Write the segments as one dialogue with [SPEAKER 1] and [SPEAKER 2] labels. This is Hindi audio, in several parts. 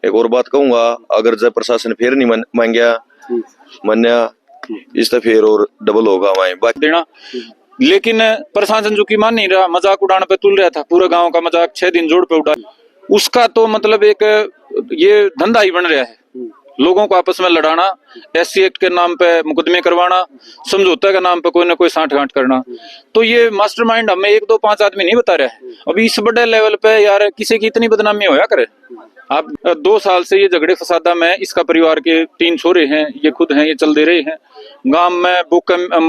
[SPEAKER 1] एक और बात कहूंगा, अगर जब प्रशासन फिर नहीं मान गया मान्या इस तो फिर और डबल होगा वहीं बाकी
[SPEAKER 2] देना। लेकिन प्रशासन जो की मान नहीं रहा, मजाक उड़ाने पे तुल रहा था, पूरा गांव का मजाक 6 दिन जोड़ पे उड़ा, उसका तो मतलब एक ये धंधा ही बन रहा है, लोगों को आपस में लड़ाना, SC एक्ट के नाम पे मुकदमे करवाना, समझौता के नाम पे कोई ना कोई सांठ-गांठ करना। तो ये मास्टरमाइंड हमें 1 2 5 आदमी नहीं बता रहा है। अभी इस बड़े लेवल पे यार किसी की इतनी बदनामी होया करे। आप 2 साल से ये झगड़े फसादा में, इसका परिवार के 3 छोरे हैं, ये खुद हैं, ये चल दे रहे हैं। गांव में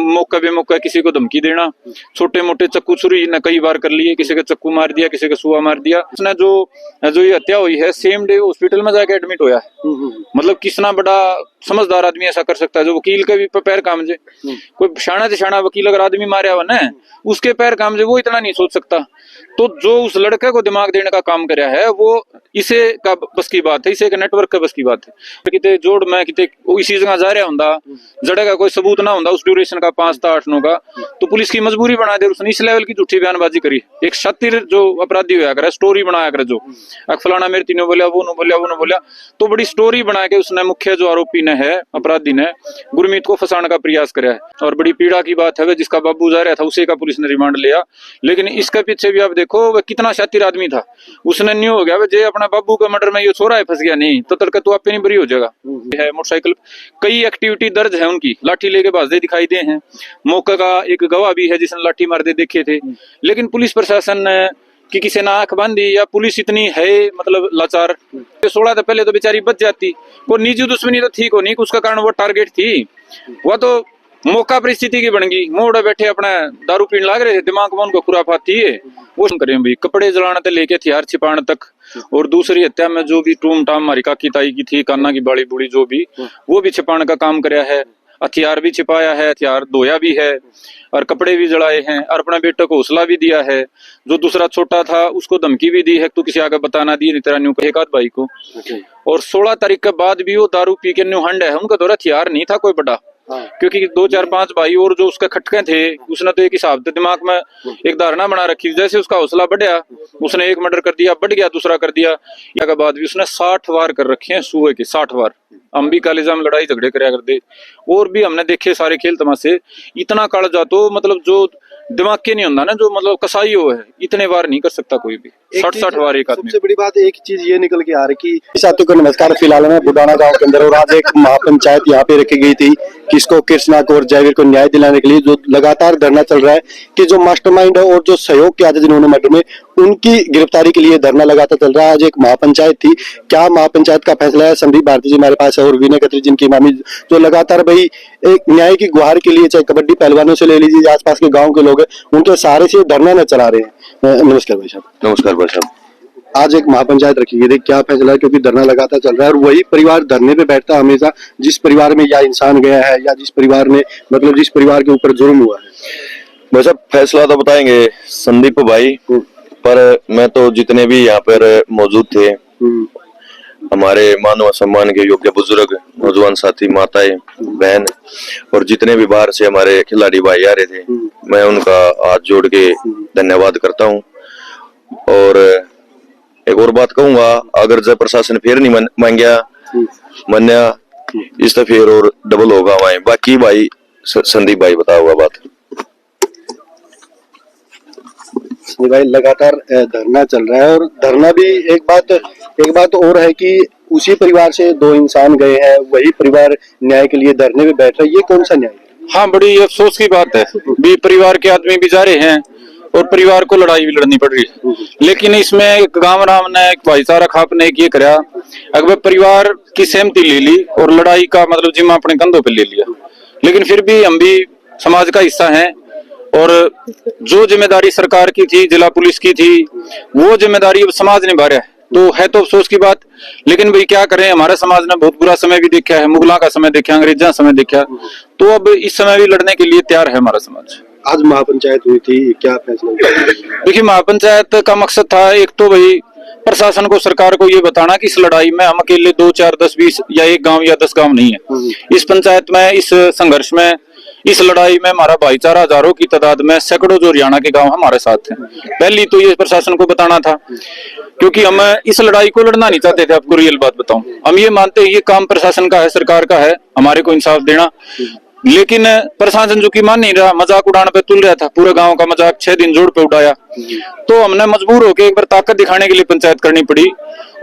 [SPEAKER 2] मौका बेमौका किसी को धमकी देना, छोटे मोटे चक्कू छुरी ने कई बार कर लिए, किसी का चक्कू मार दिया, किसी का सुआ मार दिया। उसने जो ये हत्या हुई है सेम डे हॉस्पिटल में जाके एडमिट होया है। मतलब कितना बड़ा समझदार आदमी ऐसा कर सकता है, जो वकील के भी पैर काम जे, कोई शाना से शाना वकील अगर आदमी मारे हुआ ना उसके पैर काम जे, वो इतना नहीं सोच सकता। तो जो उस लड़के को दिमाग देने का काम कराया है वो इसे का बस की बात है, इसे एक नेटवर्क का बस की बात है। किते जोड़ में किते इसी जगह जा रहा होंदा, जड़े का कोई सबूत ना होंदा उस ड्यूरेशन का 5 था 8 9 का, तो पुलिस की मजबूरी बना दे, उसने इस लेवल की झूठी बयानबाजी करी। एक शातिर जो अपराधी होया करे, स्टोरी बनाया करे, जो फलाना मेरे तीनों बोलिया, वो न बोलिया, वो न बोलिया, तो बड़ी स्टोरी बना के उसने मुख्य जो आरोपी ने है, अपराधी ने गुरमीत को फंसाने का प्रयास कराया है। और बड़ी पीड़ा की बात है, जिसका बाबू जा रहा था उसी का पुलिस ने रिमांड लिया। लेकिन इसके पीछे भी आप देखो वह कितना शातिर आदमी था, उसने न्यू हो गया जे अपना बाबू का मर्डर में ये छोरा है फंस गया, नहीं तो तड़के तो आप नहीं बरी हो जाएगा। है मोटरसाइकिल, कई एक्टिविटी दर्ज है उनकी, लाठी लेके भाजते दिखाई दे हैं। मौके का एक गवाह भी है जिसने लाठी मारते देखे थे। लेकिन पुलिस प्रशासन कि किसी ने आंख बांधी, या पुलिस इतनी है मतलब लाचार। 16 तो पहले तो बेचारी बच जाती, कोई निजी दुश्मनी तो थी को नहीं, उसका कारण वो टारगेट थी, वह तो मौका परिस्थिति की बन गई। मोड़ बैठे अपना दारू पीने लग रहे थे, दिमाग में उनको खुराफात थी, वो करें भाई, कपड़े जलाने से लेके हथियार छिपाने तक। और दूसरी हत्या में जो भी टूम टाम हमारी काकी ताई की थी, कान्ना की बाड़ी बूढ़ी जो भी, वो भी छिपाने का काम कराया है, हथियार भी छिपाया है, हथियार धोया भी है, और कपड़े भी जलाए हैं, और अपने बेटे को हौसला भी दिया है। जो दूसरा छोटा था उसको धमकी भी दी है, तू किसी आगे बताना दी, नहीं तेरा न्यू एक आध भाई को। और 16 तारीख के बाद भी वो दारू पी के न्यू हंड है, उनका दौरा हथियार नहीं था कोई बड़ा। क्योंकि 2 4 5 भाई और जो उसके खटके थे, उसने तो एक हिसाब से दिमाग में एक धारणा बना रखी, जैसे उसका हौसला बढ़ा उसने एक मर्डर कर दिया, बढ़ गया दूसरा कर दिया। के बाद भी उसने 60 वार कर रखे हैं, सुबह के 60 वार। हम भी कॉलेजा में लड़ाई झगड़े करया करते, और भी हमने देखे सारे खेल तमाशे। इतना काल जातो मतलब जो दिमाग के नहीं होता ना, जो मतलब कसाई हो है, इतने बार नहीं कर सकता कोई भी। 60 वार एक आदमी।
[SPEAKER 3] सबसे बड़ी बात एक चीज ये निकल के आ रही कि साथियों को नमस्कार। फिलहाल मैं बुडाना गांव के अंदर, और आज एक महापंचायत यहाँ पे रखी गई थी किसको कृष्णा को और जयवीर को न्याय दिलाने के लिए, जो लगातार धरना चल रहा है कि जो मास्टरमाइंड है और जो सहयोग किया था जिन्होंने मर्डर में, उनकी गिरफ्तारी के लिए धरना लगातार चल रहा है। आज एक महापंचायत थी, क्या महापंचायत का फैसला है? संदीप भारती जी हमारे पास है, और विनय खत्री जिनकी मामी, जो लगातार भाई एक न्याय की गुहार के लिए, चाहे कबड्डी पहलवानों से ले लीजिए, आसपास के गाँव के लोग हैं, उनके सहारे से धरना न चला रहे हैं। नमस्कार भाई साहब।
[SPEAKER 1] नमस्कार भाई साहब।
[SPEAKER 3] आज एक महापंचायत रखी गई थी, क्या फैसला है? क्योंकि धरना लगातार चल रहा है, और वही परिवार धरने पे बैठता है हमेशा जिस परिवार में या इंसान गया है, या जिस परिवार ने मतलब जिस परिवार के ऊपर जुर्म हुआ है।
[SPEAKER 1] भाई साहब फैसला तो बताएंगे संदीप भाई, पर मैं तो जितने भी यहाँ पर मौजूद थे, हमारे मानव सम्मान के योग्य बुजुर्ग, नौजवान साथी, माताएं, बहन, और जितने भी बाहर से हमारे खिलाड़ी भाई आ रहे थे, मैं उनका हाथ जोड़ के धन्यवाद करता हूँ। और एक और बात कहूंगा, अगर जब प्रशासन फिर नहीं मान गया मान्या इस तो फिर और डबल होगा वहीं बाकी। भाई संदीप भाई बताया हुआ बात।
[SPEAKER 3] भाई लगातार धरना चल रहा है, और धरना भी एक बात और है कि उसी परिवार से 2 इंसान गए हैं, वही परिवार न्याय के लिए धरने में बैठ रहा है, ये कौन सा न्याय है?
[SPEAKER 2] हाँ, बड़ी अफसोस की बात है, भी परिवार के आदमी भी जा रहे हैं और परिवार को लड़ाई भी लड़नी पड़ रही है। लेकिन इसमें एक गांव राम ने, एक भाईचारा खाप ने ये कराया, अगर परिवार की सहमति ले ली और लड़ाई का मतलब जिम्मा अपने कंधों पे ले लिया। लेकिन फिर भी हम भी समाज का हिस्सा हैं, और जो जिम्मेदारी सरकार की थी, जिला पुलिस की थी, वो जिम्मेदारी अब समाज निभा रहा है। तो अफसोस की बात, लेकिन भाई क्या करें, हमारे समाज ने बहुत बुरा समय भी देखा है, मुगलों का समय देखा, अंग्रेजों का समय देखा, तो अब इस समय भी लड़ने के लिए तैयार है हमारा समाज।
[SPEAKER 3] आज महापंचायत हुई थी, क्या फैसला?
[SPEAKER 2] देखिए, महापंचायत का मकसद था एक तो भाई प्रशासन को, सरकार को ये बताना कि इस लड़ाई में हम अकेले 2 4 10 20 या 1 गांव या 10 गांव नहीं है। इस पंचायत में, इस संघर्ष में इस लड़ाई में हमारा भाईचारा हजारों की तादाद में, सैकड़ों जो हरियाणा के गांव हमारे साथ हैं। पहली तो ये प्रशासन को बताना था, क्योंकि हम इस लड़ाई को लड़ना नहीं चाहते थे। आपको रियल बात बताऊं, हम ये मानते हैं ये काम प्रशासन का है, सरकार का है, हमारे को इंसाफ देना। लेकिन प्रशासन जो कि मान नहीं रहा, मजाक उड़ाने पे तुल रहा था, पूरे गांव का मजाक 6 दिन जोड़ पे उड़ाया। तो हमने मजबूर होकर एक बार ताकत दिखाने के लिए पंचायत करनी पड़ी,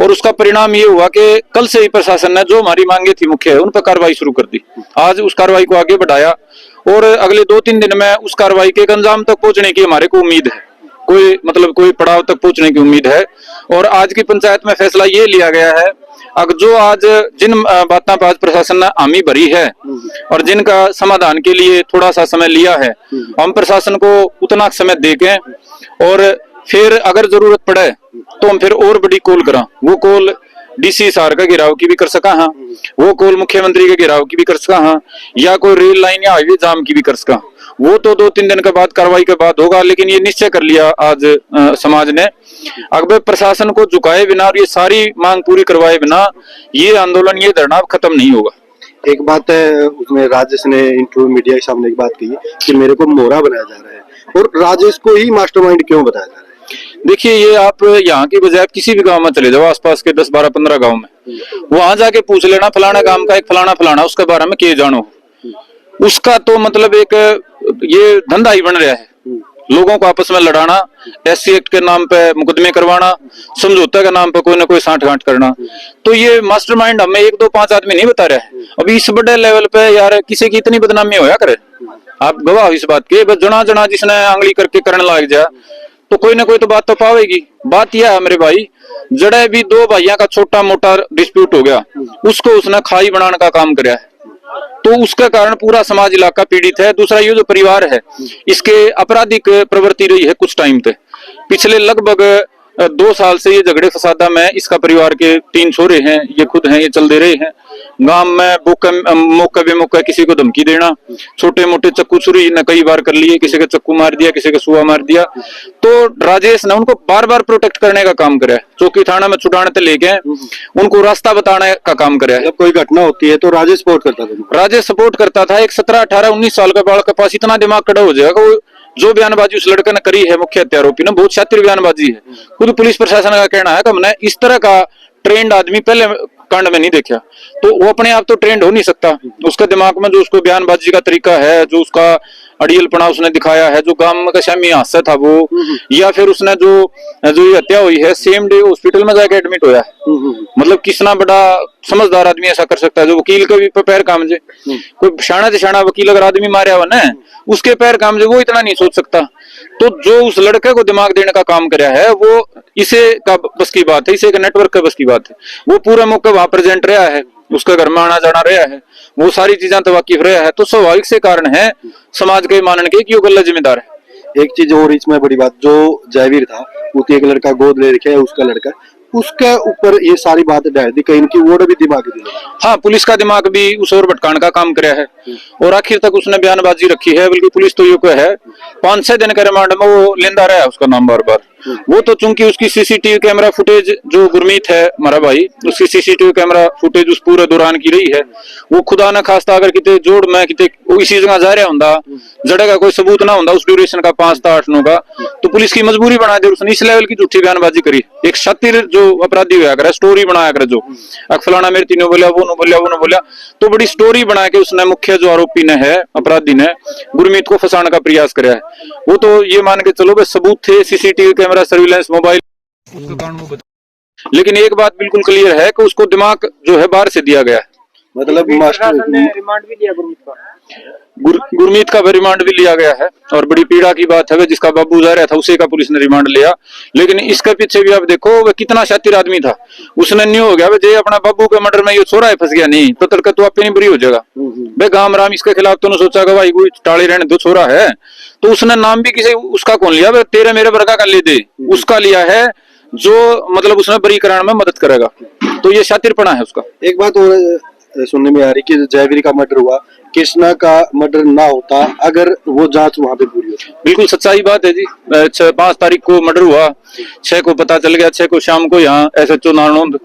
[SPEAKER 2] और उसका परिणाम ये हुआ कि कल से ही प्रशासन ने जो हमारी मांगे थी मुख्य है उन पर कार्रवाई शुरू कर दी। आज उस कार्रवाई को आगे बढ़ाया, और अगले 2-3 दिन में उस कार्रवाई के एक अंजाम तक पहुंचने की हमारे को उम्मीद है। कोई पड़ाव तक पहुंचने की उम्मीद है। और आज की पंचायत में फैसला ये लिया गया है, अब जो आज जिन बातों पर आज प्रशासन ने हामी भरी है और जिनका समाधान के लिए थोड़ा सा समय लिया है, हम प्रशासन को उतना समय देके, और फिर अगर जरूरत पड़े तो हम फिर और बड़ी कॉल करा। वो कॉल डीसी सार का घेराव की भी कर सका, हाँ, वो कॉल मुख्यमंत्री के घेराव की भी कर सका, हाँ, या कोई रेल लाइन या हाईवे जाम की भी कर सका। वो तो 2-3 दिन के बाद कार्रवाई के बाद होगा, लेकिन ये निश्चय कर लिया आज समाज ने, अगर प्रशासन को झुकाए बिना और ये सारी मांग पूरी करवाए बिना ये आंदोलन, ये धरना खत्म नहीं होगा।
[SPEAKER 3] एक बात है, उसमें राजेश ने इंटरव्यू मीडिया के सामने एक बात कही कि मेरे को मोहरा बनाया जा रहा है, और राजेश को ही मास्टरमाइंड क्यों बताया जा रहा है?
[SPEAKER 2] देखिए, ये आप यहाँ की बजाय किसी भी गांव में चले जाओ, आसपास के 10-12-15 गांव में, वहां जाके पूछ लेना फलाना गांव का एक फलाना उसके बारे में के जानो। उसका तो मतलब एक ये धंधा ही बन रहा है, लोगों को आपस में लड़ाना, SC एक्ट के नाम पे मुकदमे करवाना, समझौता के नाम पे कोई ना कोई सांठ-गांठ करना। तो ये मास्टरमाइंड हमें 1-2-5 आदमी नहीं बता रहे हैं। अभी इस बड़े लेवल पे यार किसी की इतनी बदनामी होया करे, आप गवाह इस बात के, बस जना जिसने आंगली करके करने लग जाए तो कोई ना कोई तो बात तो पावेगी। बात यह है मेरे भाई, जड़े भी 2 भाइयों का छोटा मोटा डिस्प्यूट हो गया, उसको उसने खाई बनाने का काम कराया है, तो उसके कारण पूरा समाज इलाका पीड़ित है। दूसरा, ये जो परिवार है इसके आपराधिक प्रवृत्ति रही है कुछ टाइम पे, पिछले लगभग 2 साल से ये झगड़े फसादा में इसका परिवार के 3 छोरे हैं, ये खुद हैं, ये चल दे रहे हैं। गांव में मौका बेमौका किसी को धमकी देना, छोटे मोटे चक्कू छुरी ने कई बार कर लिए, किसी का चक्कू मार दिया, किसी का सुआ मार दिया। तो राजेश ने उनको बार बार प्रोटेक्ट करने का काम करा है, चौकी थाना में छुड़ाने से लेके उनको रास्ता बताने का काम करा है।
[SPEAKER 3] जब कोई घटना होती है तो राजेश सपोर्ट करता था।
[SPEAKER 2] राजेश सपोर्ट करता था। एक 17, 18, 19 साल के बालक के पास इतना दिमाग कड़ा हो जाएगा, वो जो बयानबाजी उस लड़के ने करी है मुख्य हत्या आरोपी ने, बहुत शातिर बयानबाजी है। खुद पुलिस प्रशासन का कहना है कि हमने इस तरह का ट्रेंड आदमी पहले कांड में नहीं देखा। तो वो अपने आप तो ट्रेंड हो नहीं सकता, उसके दिमाग में जो उसको बयानबाजी का तरीका है, जो उसका अड़ियलपना उसने दिखाया है, जो गांव में शामी हादसा था वो, या फिर उसने जो ये हत्या हुई है सेम डे हॉस्पिटल में जाके एडमिट होया है। मतलब कितना बड़ा समझदार आदमी ऐसा कर सकता है, जो वकील के भी पैर काम जे, कोई शाना से शाना वकील अगर आदमी मारे हुआ ना उसके पैर काम जे, वो इतना नहीं सोच सकता। तो जो उस लड़के को दिमाग देने का काम कराया है वो इसे का बस की बात है, इसे एक नेटवर्क का बस की बात है। वो पूरे मौके वहां प्रेजेंट रहा है, उसके घर में आना जाना रहा है, वो सारी चीजें तो वाकिफ रहा है। तो स्वाभाविक से कारण है समाज के मानने के कि वो गलत जिम्मेदार है।
[SPEAKER 3] एक चीज और इसमें बड़ी बात, जो जयवीर था उसके एक लड़का गोद ले रखे है, उसका लड़का, उसके ऊपर ये सारी बात डाल दी, कहीं इनकी वो भी दिमाग दी।
[SPEAKER 2] हाँ, पुलिस का दिमाग भी उस ओर भटकाने का काम कराया है, और आखिर तक उसने बयानबाजी रखी है। बल्कि पुलिस तो ये है 5-6 दिन के रिमांड में वो लेंदा रहा है उसका नाम बार बार। वो तो चूंकि उसकी सीसीटीवी कैमरा फुटेज, जो गुरमीत है हमारा भाई, उसकी सीसीटीवी कैमरा फुटेज उस पूरे दौरान की रही है। वो खुदा न खास्ता अगर कितने जोड़ में कितने इसी जगह जा रहा होंदा, जड़े का कोई सबूत ना होंदा उस ड्यूरेशन का 5-8 का, तो पुलिस की मजबूरी बना दे उसने इस लेवल की झूठी बयानबाजी करी। एक शातिर जो अपराधी होया करे, स्टोरी बनाया करे, जो फलाना मेरे तीनों बोलिया, वो न बोलिया, तो बड़ी स्टोरी बना के उसने मुख्य जो आरोपी ने है, अपराधी ने गुरमीत को फंसाने का प्रयास कराया है। वो तो ये मान के चलो सबूत थे, सीसीटीवी कैमरा, सर्विलांस, मोबाइल, लेकिन एक बात बिल्कुल क्लियर है कि उसको दिमाग जो है बाहर से दिया गया है।
[SPEAKER 3] मतलब
[SPEAKER 4] रिमांड भी दिया
[SPEAKER 2] गुरमीत का भी रिमांड भी लिया गया है, और बड़ी पीड़ा की बात है जिसका बाबू जा रहा था उसी का पुलिस ने रिमांड लिया। लेकिन इसके पीछे भी आप देखो वह कितना शातिर आदमी था, उसने न्यू हो गया जे अपना बाबू के मर्डर में ये छोरा है फंस गया नहीं तो तड़का तो आप नहीं बुरी हो जाएगा भाई, गाम राम इसके खिलाफ तो सोचा कि भाई कोई टाले रहने दो, छोरा है। तो उसने नाम भी किसी उसका कौन लिया, तेरे मेरे वर्गा का ले दे, उसका लिया है जो मतलब उसने बरी कराने में मदद करेगा। तो ये शातिरपना है उसका।
[SPEAKER 3] एक बात और सुनने में आ रही कि जयवीर का मर्डर हुआ, कृष्णा का मर्डर ना होता अगर वो जांच वहां पे पूरी होती।
[SPEAKER 2] बिल्कुल सच्चाई बात है जी। 5 तारीख को मर्डर हुआ, 6 को पता चल गया, 6 को शाम को यहाँ SHO नारनौंद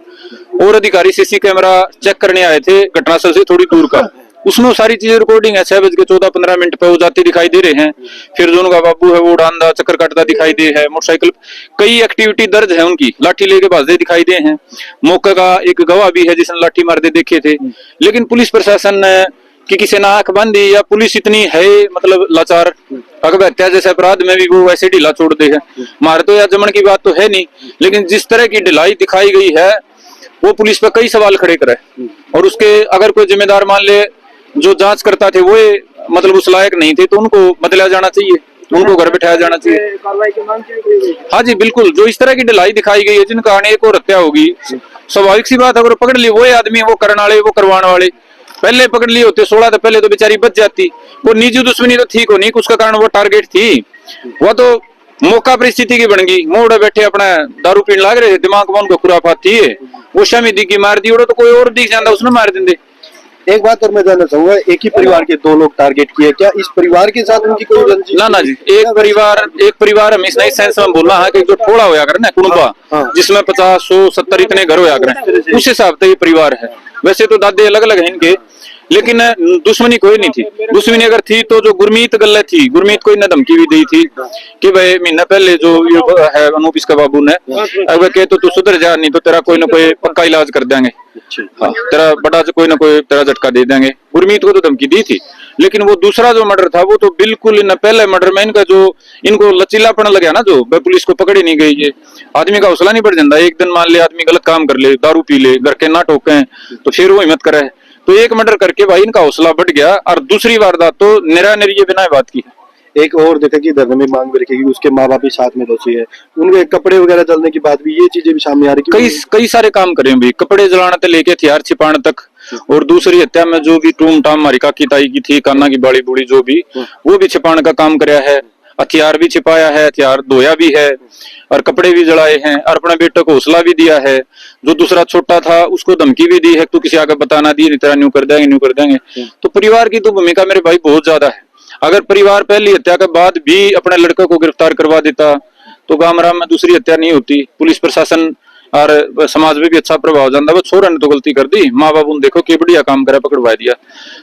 [SPEAKER 2] और अधिकारी सीसी कैमरा चेक करने आए थे घटनास्थल से थोड़ी दूर का, उसमें वो सारी चीजें रिकॉर्डिंग है। 6:14-15 पे वो जाते दिखाई दे रहे हैं, फिर जो उनका बाबू है वो उड़ानदा चक्कर काटता दिखाई दे है, मोटरसाइकिल कई एक्टिविटी दर्ज है उनकी, लाठी लेके भाजते दिखाई दे हैं। मौके का एक गवाह भी है जिसने लाठी मारते देखे थे। लेकिन पुलिस प्रशासन की किसी ने आंख बांधी या पुलिस इतनी है मतलब लाचार, अगर हत्या जैसे अपराध में भी वो वैसे ढीला छोड़ दे है। मार तो या जमन की बात तो है नहीं, लेकिन जिस तरह की ढिलाई दिखाई गई है वो पुलिस पर कई सवाल खड़े करे। और उसके अगर कोई जिम्मेदार मान ले जो जांच करता थे वो मतलब उस लायक नहीं थे तो उनको बदला जाना चाहिए, उनको घर बैठाया जाना चाहिए।
[SPEAKER 4] कार्रवाई की मांग की गई है।
[SPEAKER 2] हाँ जी बिल्कुल, जो इस तरह की ढिलाई दिखाई गई है जिनका आने एक और हत्या होगी, स्वाभाविक सी बात, अगर पकड़ ली वो आदमी वो करने वाले वो करवाने वाले पहले पकड़ लिए होते 16 तो पहले तो बेचारी बच जाती। वो निजी दुश्मनी तो ठीक हो नहीं, उसका कारण वो टारगेट थी, वो तो मौका परिस्थिति की बन गई। मोड़ बैठे अपना दारू पीने लग रहे थे, दिमाग में उनको खुराफात थी, वो शमी दी की मार दी, तो कोई और दिख जाता उसने मार देंगे।
[SPEAKER 3] एक बात और मैं जानना चाहूंगा, एक ही परिवार के दो लोग टारगेट किए, क्या इस परिवार के साथ उनकी कोई रंजिश?
[SPEAKER 2] ना जी, एक परिवार हम इस नई सेंस में बोलना है कि जो थोड़ा होया करे ना कुनबा, जिसमें 50, 100, 70 इतने घर होया करे, उस हिसाब से ये परिवार है। वैसे तो दादे अलग अलग हैं इनके, लेकिन दुश्मनी कोई नहीं थी। दुश्मनी अगर थी तो जो गुरमीत गल्ले थी, गुरमीत को इन्हें धमकी भी दी थी कि भाई महीना पहले जो ये है अनूप इसका बाबू ने अगर कहे तो तू सुधर जा, नहीं तो तेरा कोई ना कोई पक्का इलाज कर देंगे, हाँ, तेरा बड़ा कोई ना कोई तेरा झटका दे देंगे। गुरमीत को तो धमकी दी थी। लेकिन वो दूसरा जो मर्डर था वो तो बिल्कुल इन पहले मर्डर में इनका जो इनको लचीलापन लगा ना, जो पुलिस को पकड़ी नहीं गई, ये आदमी का हौसला नहीं बढ़ जाता। एक दिन मान ले आदमी गलत काम कर ले, दारू पी ले, घर के ना टोके तो फिर वो हिम्मत करे, तो एक मर्डर करके भाई इनका हौसला बढ़ गया। और दूसरी वारदात तो निरा निर्य बिना बात की।
[SPEAKER 3] एक और देखा कि धरने में मांग भी रखेगी, उसके माँ बाप भी साथ में दोषी है, उनके कपड़े वगैरह जलने की बात भी, ये चीजें भी सामने आ रही।
[SPEAKER 2] कई सारे काम करे भाई, कपड़े जलाने से लेके हथियार छिपाने तक। और दूसरी हत्या में जो भी टूम टाम हमारी काकी ताई की थी, कान्ना की बाड़ी बूढ़ी जो भी, वो भी छिपाने का काम कराया है, हथियार भी छिपाया है, हथियार धोया भी है और कपड़े भी जलाए हैं और अपने बेटे को हौसला भी दिया है। जो दूसरा छोटा था उसको धमकी भी दी है, तू किसी आगे बताना दी, नहीं तेरा न्यू कर देंगे न्यू कर देंगे। तो परिवार की तो भूमिका मेरे भाई बहुत ज्यादा है। अगर परिवार पहली हत्या के बाद भी अपने लड़के को गिरफ्तार करवा देता तो गामराम में दूसरी हत्या नहीं होती। पुलिस प्रशासन और समाज में भी अच्छा प्रभाव जाता। वो छोरा ने तो गलती कर दी, माँ बाप उन देखो कि बढ़िया काम करा, पकड़वा दिया,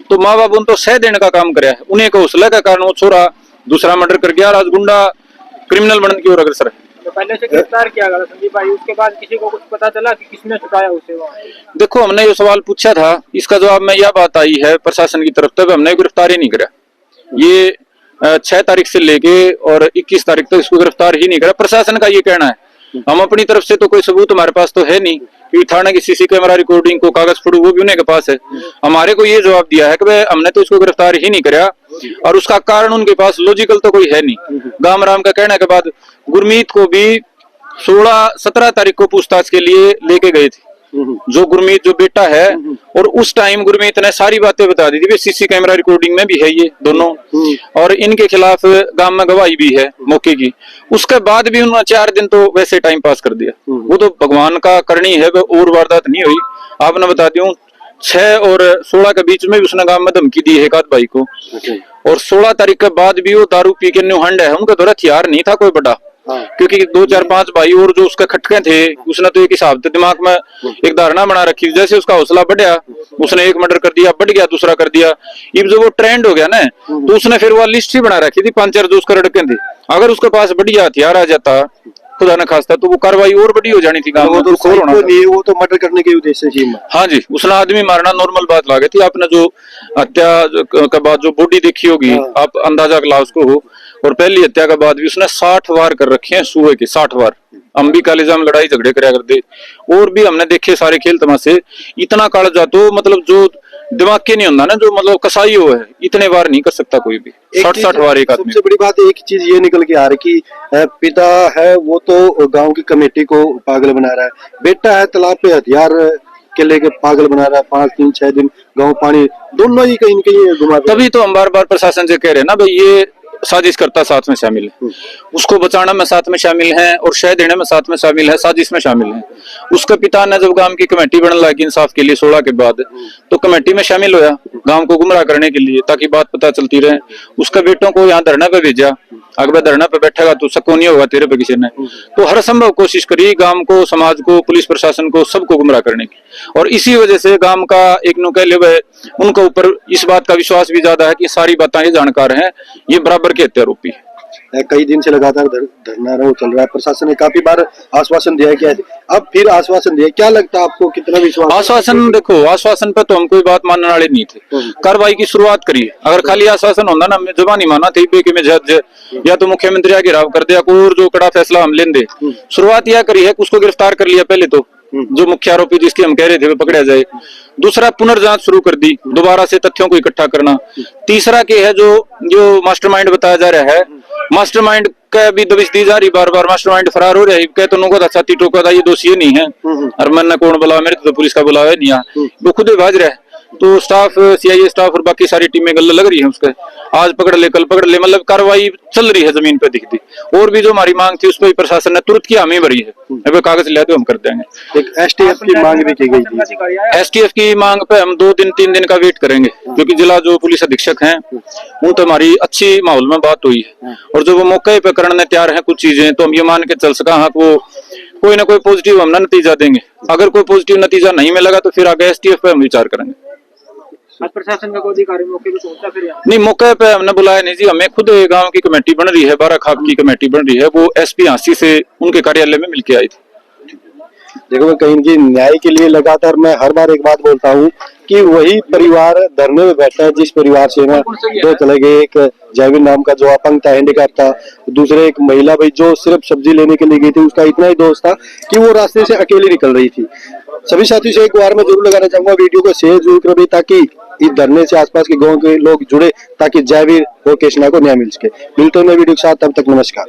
[SPEAKER 2] तो माँ बाप उन तो सह देने का काम कराया, उन्हें को हौसला का कारण वो छोरा दूसरा मर्डर कर गया, आज गुंडा क्रिमिनल बनने की ओर अग्रसर है।
[SPEAKER 4] तो पहले से गिरफ्तार किया गया संदीप भाई, उसके बाद किसी को कुछ पता चला कि किसने छुपाया उसे वहाँ?
[SPEAKER 2] देखो हमने ये सवाल पूछा था, इसका जवाब में यह बात आई है प्रशासन की तरफ, तब हमने गिरफ्तार ही नहीं करा। ये 6 तारीख से लेके और 21 तारीख तक इसको गिरफ्तार ही नहीं करा। प्रशासन का ये कहना है, हम अपनी तरफ से तो कोई सबूत हमारे पास तो है नहीं कि थाने की सीसी कैमरा रिकॉर्डिंग को कागज फोटो वो भी उन्हीं के पास है। हमारे को ये जवाब दिया है कि भाई हमने तो इसको गिरफ्तार ही नहीं करा, और उसका कारण उनके पास लॉजिकल तो कोई है नहीं। गामराम का कहने के बाद गुरमीत को भी 16-17 तारीख को पूछताछ के लिए लेके गए थे, जो गुरमीत जो बेटा है, और उस टाइम गुरमीत ने सारी बातें बता दी थी, सीसी कैमरा रिकॉर्डिंग में भी है ये दोनों, और इनके खिलाफ गांव में गवाही भी है मौके की। उसके बाद भी उन्होंने 4 दिन तो वैसे टाइम पास कर दिया। वो तो भगवान का करनी है, और वारदात नहीं हुई। आपने बता दूं 6 और 16 के बीच में भी उसने गांव में धमकी दी है एक आध भाई को, और 16 तारीख के बाद भी वो दारू पी के न्यू हंड है, उनका तो हथियार नहीं था कोई बड़ा, क्योंकि 2-4-5 भाई और जो उसके खटके थे, उसने तो एक हिसाब से दिमाग में एक धारणा बना रखी। जैसे उसका हौसला बढ़ा, उसने एक मर्डर कर दिया, बढ़ गया, दूसरा कर दिया। अब जो वो ट्रेंड हो गया ना, तो उसने फिर वो लिस्ट ही बना रखी थी 5-4 जो उसके लड़के थे। अगर उसके पास बढ़िया हथियार आ जाता खुदा न खास्ता, तो वो कार्रवाई और बड़ी हो जानी थी।
[SPEAKER 3] वो तो मर्डर करने के उद्देश्य से।
[SPEAKER 2] हाँ जी, उसने आदमी मारना नॉर्मल बात लागे थी। आपने जो हत्या के बाद जो बॉडी देखी होगी, आप अंदाजा कला उसको हो। और पहली हत्या के बाद भी उसने 60 वार कर रखे हैं सुए के, 60 वार। अंबी कालीजा में लड़ाई झगड़े कराया करते, और भी हमने देखे सारे खेल तमाशे। इतना कालजा तो मतलब जो दिमाग के नहीं होता ना, जो मतलब कसाई हो है, इतने बार नहीं कर सकता कोई भी। 60 वार एक आदमी।
[SPEAKER 3] सबसे बड़ी बात एक चीज ये निकल के आ रही कि पिता है वो तो गांव की कमेटी को पागल बना रहा है, बेटा है तालाब पे हथियार के लेके पागल बना रहा है। 5-3-6 दिन गाँव पानी, दोनों ही कहीं न कहीं घुमा।
[SPEAKER 2] तभी तो हम बार बार प्रशासन से कह रहे हैं ना भाई, ये साजिश करता साथ में शामिल है, उसको बचाना में साथ में शामिल है, और शह देने में साथ में शामिल है, साजिश में शामिल है। उसके पिता ने जब गांव की कमेटी बनने लगी इंसाफ के लिए 16 के बाद, तो कमेटी में शामिल होया गांव को गुमराह करने के लिए, ताकि बात पता चलती रहे। उसके बेटों को यहाँ धरना पे भेजा, अगर धरना पे बैठेगा तो शक नहीं होगा तेरे पे किसी ने। तो हर संभव कोशिश करी गांव को, समाज को, पुलिस प्रशासन को, सबको गुमराह करने की। और इसी वजह से गांव का एक नो कह ले उनके ऊपर इस बात का विश्वास भी ज्यादा है कि सारी बातें ये जानकार हैं, ये बराबर के हत्या आरोपी है।
[SPEAKER 3] कई दिन से लगातार धरना वो चल रहा है, प्रशासन ने काफी बार आश्वासन दिया है कि अब फिर आश्वासन दिया, क्या लगता है आपको, कितना विश्वास?
[SPEAKER 2] आश्वासन देखो, आश्वासन पे तो हम कोई बात मानने वाले नहीं थे, कार्रवाई की शुरुआत करिए। अगर खाली आश्वासन होता ना, जबानी माना थी कि मैं जज या तो मुख्यमंत्री गिराव कर दिया कोई और जो कड़ा फैसला हम लेंगे। शुरुआत यह करी है, उसको गिरफ्तार कर लिया पहले तो, जो मुख्य आरोपी जिसकी हम कह रहे थे वो पकड़ा जाए। दूसरा, पुनर्जांच शुरू कर दी, दोबारा से तथ्यों को इकट्ठा करना। तीसरा के है जो मास्टरमाइंड बताया जा रहा है, मास्टरमाइंड का भी दबिश दी जा रही बार-बार, मास्टरमाइंड फरार हो रहा है, कह तो नुको था छाती टोका था, ये दोषी ये नहीं है। और मैंने कौन बुलाया, मेरे तो पुलिस का बुलावा नहीं है, वो खुद ही भाज रहा है। तो स्टाफ, सीआईए स्टाफ और बाकी सारी टीमें गल्ला लग रही है उसके, आज पकड़ ले कल पकड़ ले, मतलब कार्रवाई चल रही है जमीन पे दिखती। और भी जो हमारी मांग थी उस पर प्रशासन ने तुरंत की हामी भरी है, अब कागज ले तो हम कर देंगे।
[SPEAKER 3] एक एसटीएफ की मांग भी की गई थी,
[SPEAKER 2] एसटीएफ की मांग पे हम 2 दिन 3 दिन का वेट करेंगे, क्योंकि जिला जो पुलिस अधीक्षक हैं वो तो हमारी अच्छी माहौल में बात हुई है, और जो वो मौके पे करने तैयार है कुछ चीजें, तो हम ये मान के चल सका हाँ वो कोई ना कोई पॉजिटिव हम नतीजा देंगे। अगर कोई पॉजिटिव नतीजा नहीं मिलेगा तो फिर आगे एसटीएफ पे हम विचार करेंगे।
[SPEAKER 4] आज प्रशासन का कोई अधिकारी मौके पे पहुंचा फिर यहाँ?
[SPEAKER 2] नहीं, मौके पे हमने बुलाया नहीं जी, हमें खुद गांव की कमेटी बन रही है, 12 खाप की कमेटी बन रही है, वो एसपी हांसी से उनके कार्यालय में मिलके आई थी।
[SPEAKER 3] देखो मैं कहीं की न्याय के लिए लगातार मैं हर बार एक बात बोलता हूँ कि वही परिवार धरने में बैठा है जिस परिवार से ना 2 चले गए, एक जयवीर नाम का जो अपंग था, हैंडीकैप था, दूसरे एक महिला भाई जो सिर्फ सब्जी लेने के लिए गई थी, उसका इतना ही दोस्त था कि वो रास्ते से अकेली निकल रही थी। सभी साथियों से एक बार मैं जरूर लगाना चाहूंगा, वीडियो को शेयर जरूर करें ताकि इस धरने से आसपास के गांव के लोग जुड़े, ताकि जयवीर और कृष्णा को न्याय मिल सके। मिलते हैं वीडियो के साथ, तब तक नमस्कार।